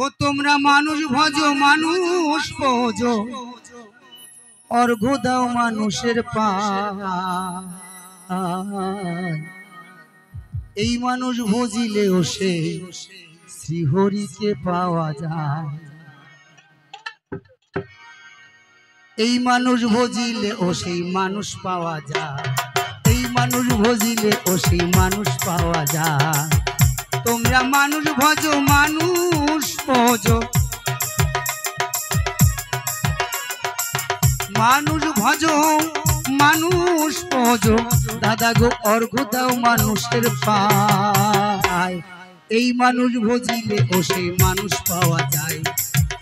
ও তোমরা মানুষ ভজো মানুষ ভজো, অর্ঘ্য দাও মানুষের পায়। এই মানুষ ভজিলেও সে শ্রীহরিকে পাওয়া যায়। এই মানুষ ভজিলে ও সেই মানুষ পাওয়া যায়। এই মানুষ ভজিলে ও সেই মানুষ পাওয়া যায়। তোমরা মানুষ ভজো মানুষ ভজো, মানুষ ভজো মানুষ ভজো, দাদা গো অর্ঘ্য দাও মানুষের পায়। এই মানুষ ভজিলে ও সেই মানুষ পাওয়া যায়।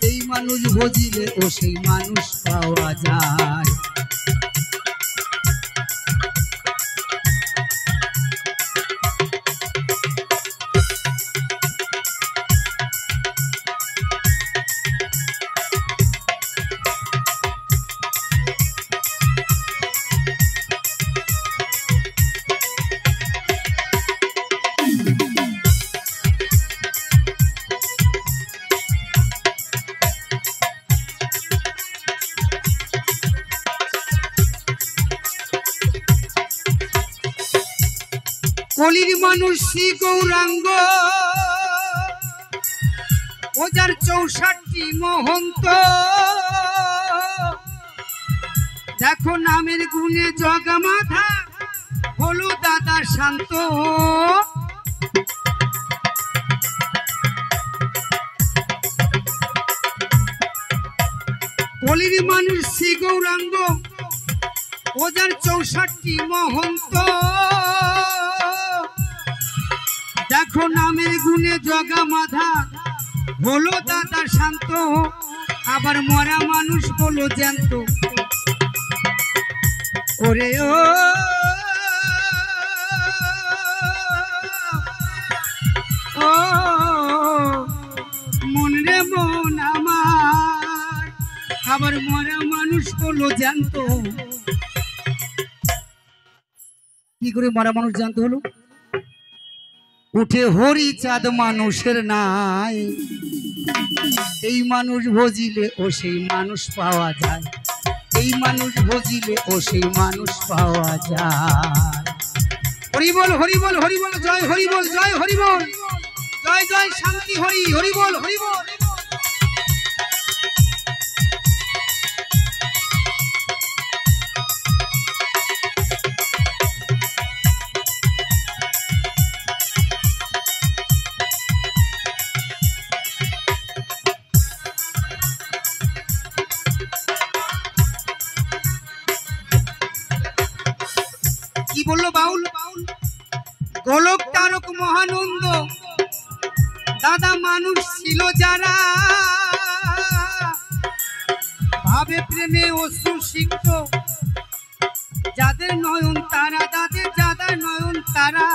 এই মানুষ ভজিলে ও সেই মানুষ পাওয়া যায়। কলির মানুষ শ্রী গৌরাঙ্গ, ও যার 64 মহন্ত। দেখো নামের গুণে জগমাথা হলো দাদা শান্ত। কলির মানুষ শ্রী গৌরাঙ্গ, ও যার 64 মহন্ত। দেখো নামের গুণে জগা মাধা হলো দাদা শান্ত। আবার মরা মানুষ হলো জ্যান্ত। ওরে ও মন রে মন আমার, আবার মরা মানুষ হলো জ্যান্ত। কি করে মরা মানুষ জ্যান্ত হলো? উঠে হরি চাঁদ মানুষের নাই। এই মানুষ ভজিলে ও সেই মানুষ পাওয়া যায়। এই মানুষ ভজিলে ও সেই মানুষ পাওয়া যায়। হরি বল হরি বল হরি বল, জয় হরি বল জয় হরি বল, জয় জয় শান্তি হরি হরি বল হরি বল। কি বললো বাউল? গোলক তারক মহানন্দ, দাদা মানুষ ছিল যারা, ভাবে প্রেমে অশ্রু সিক্ত, যাদের নয়ন তারা, যাদের যাদের নয়ন তারা।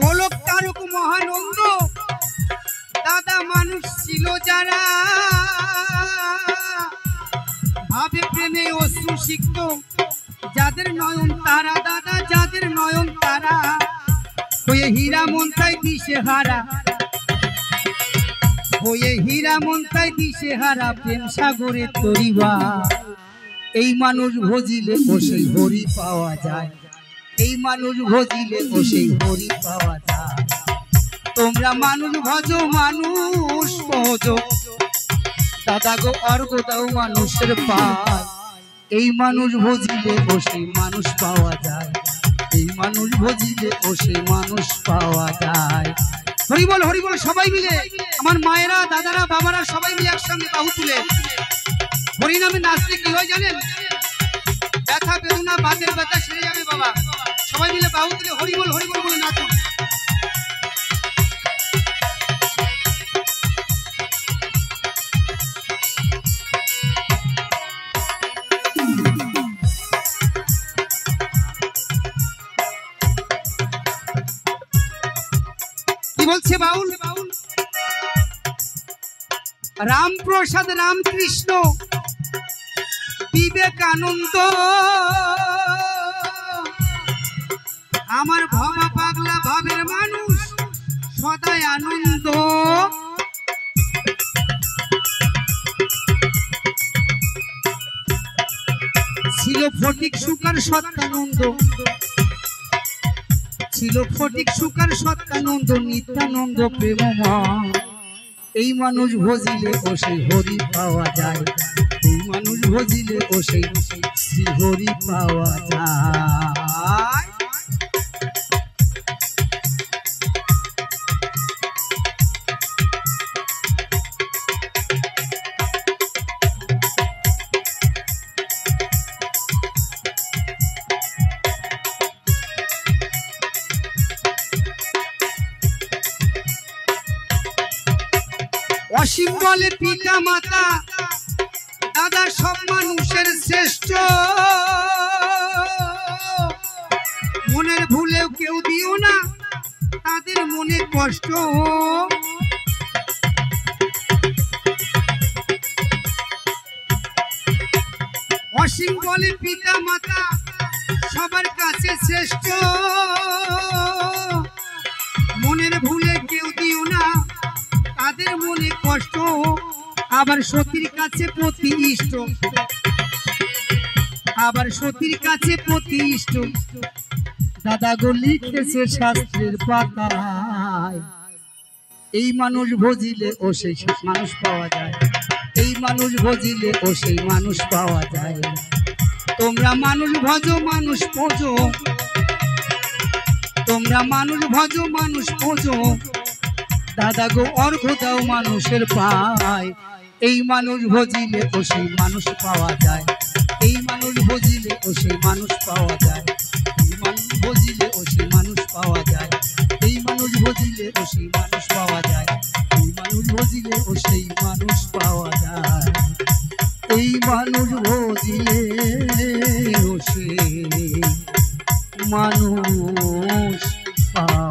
গোলক তারক মহানন্দ, দাদা মানুষ ছিল যারা, ভাবে প্রেমে অশ্রু সিক্ত, যাদের নয়ন তারা, দাদা যাদের নয়ন তারা। হয়ে হীরা মন্তায় দিশে হারা, হয়ে হীরা মন্তায় দিশে হারা, প্রেম সাগরে তরিবা। এই মানুষ ভজিলে ও সেই হরি পাওয়া যায়। এই মানুষ ভজিলে ও সেই হরি পাওয়া যায়। তোমরা মানুষ ভজো মানুষ ভজো, দাদা গো অর্ঘ্য দাও মানুষের পায়। এই মানুষ ভজিলে ও সেই মানুষ পাওয়া যায়। এই মানুষ ভজিলে ও সেই মানুষ পাওয়া যায়। হরি বল সবাই মিলে, আমার মায়েরা দাদারা বাবারা সবাই মিলে একসঙ্গে বাহু তুলে হরি নামে নাচতে কি হয় জানেন? ব্যথা বেদনা বাতের ব্যথা সেরে যাবে বাবা। সবাই মিলে বাহু তুলে হরি বল বলে নাচুন। কি বলছে বাউল? রামপ্রসাদ রামকৃষ্ণ বিবেকানন্দ আমার ভাবা পাগলা ভাবের মানুষ সদাই আনন্দ। ছিল ফটিক সুকার সত্যানন্দ, ছিল ফটিক সুকার সত্যানন্দ, নিত্যানন্দ প্রেমময়। এই মানুষ ভজিলে ও সেই হরি পাওয়া যায়, এই মানুষ ভজিলে ও সেই শ্রী হরি পাওয়া যায়। অসীম বলে পিতা মাতা দাদা সব মানুষের শ্রেষ্ঠ, মনের ভুলেও কেউ দিও না তাদের মনে কষ্ট। অসীম বলে পিতা মাতা সবার কাছে শ্রেষ্ঠ, মনের ভুলে কেউ দিও না তাদের মনে কষ্ট। আবার সতীর কাছে প্রতি ইষ্ট, আবার সতীর কাছে প্রতি ইষ্ট। দাদা গো লিখেছে শাস্ত্রের পাতায়, এই মানুষ ভজিলে ও সেই মানুষ পাওয়া যায়, এই মানুষ ভজিলে ও সেই মানুষ পাওয়া যায়। তোমরা মানুষ ভজো মানুষ পোজো, তোমরা মানুষ ভজো মানুষ পোজো, দাদা গো অর্ঘ দাও মানুষের পায়। এই মানুষ ভজিলে ও সেই মানুষ পাওয়া যায়, এই মানুষ ভজিলে ও সেই মানুষ পাওয়া যায়, এই মানুষ ভজিলে ও সেই মানুষ পাওয়া যায়, এই মানুষ ভজিলে ও সেই মানুষ পাওয়া যায়, এই মানুষ ভজিলে ও সেই মানুষ পাওয়া যায়, এই মানুষ ভজিলে ও সেই মানুষ পাওয়া